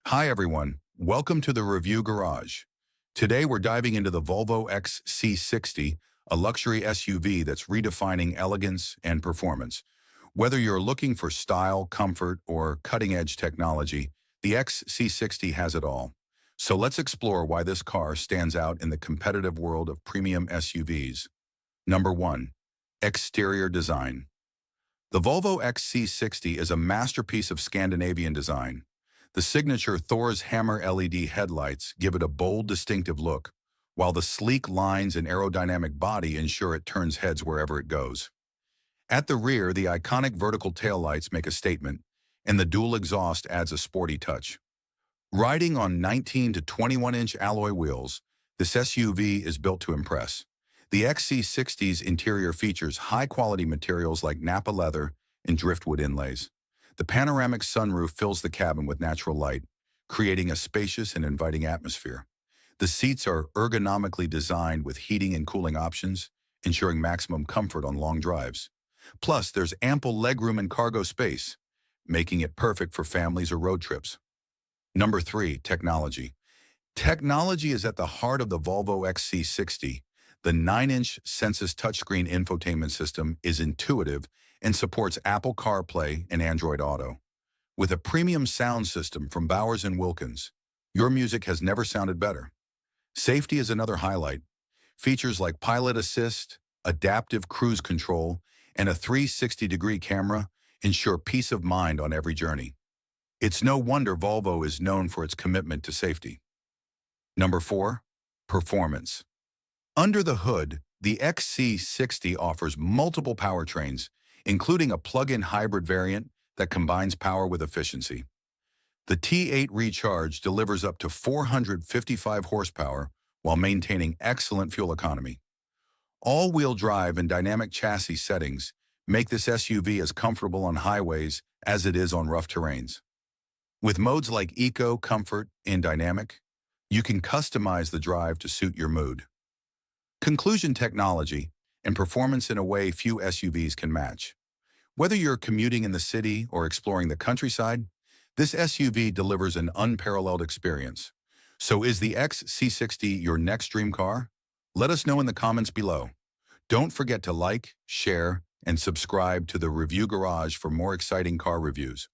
Hi everyone, welcome to the Review Garage. Today we're diving into the Volvo XC60, a luxury SUV that's redefining elegance and performance. Whether you're looking for style, comfort, or cutting-edge technology, the XC60 has it all. So let's explore why this car stands out in the competitive world of premium SUVs. Number 1. Exterior design. The Volvo XC60 is a masterpiece of Scandinavian design. The signature Thor's Hammer LED headlights give it a bold, distinctive look, while the sleek lines and aerodynamic body ensure it turns heads wherever it goes. At the rear, the iconic vertical taillights make a statement, and the dual exhaust adds a sporty touch. Riding on 19 to 21-inch alloy wheels, this SUV is built to impress. The XC60's interior features high-quality materials like Nappa leather and driftwood inlays. The panoramic sunroof fills the cabin with natural light, creating a spacious and inviting atmosphere. The seats are ergonomically designed with heating and cooling options, ensuring maximum comfort on long drives. Plus, there's ample legroom and cargo space, making it perfect for families or road trips. Number 3, technology. Technology is at the heart of the Volvo XC60. The 9-inch Sensus touchscreen infotainment system is intuitive and supports Apple CarPlay and Android Auto. With a premium sound system from Bowers & Wilkins, your music has never sounded better. Safety is another highlight. Features like pilot assist, adaptive cruise control, and a 360-degree camera ensure peace of mind on every journey. It's no wonder Volvo is known for its commitment to safety. Number 4, performance. Under the hood, the XC60 offers multiple powertrains, including a plug-in hybrid variant that combines power with efficiency. The T8 Recharge delivers up to 455 horsepower while maintaining excellent fuel economy. All-wheel drive and dynamic chassis settings make this SUV as comfortable on highways as it is on rough terrains. With modes like Eco, Comfort, and Dynamic, you can customize the drive to suit your mood. Conclusion: technology and performance in a way few SUVs can match. Whether you're commuting in the city or exploring the countryside, this SUV delivers an unparalleled experience. So is the XC60 your next dream car? Let us know in the comments below. Don't forget to like, share, and subscribe to the Review Garage for more exciting car reviews.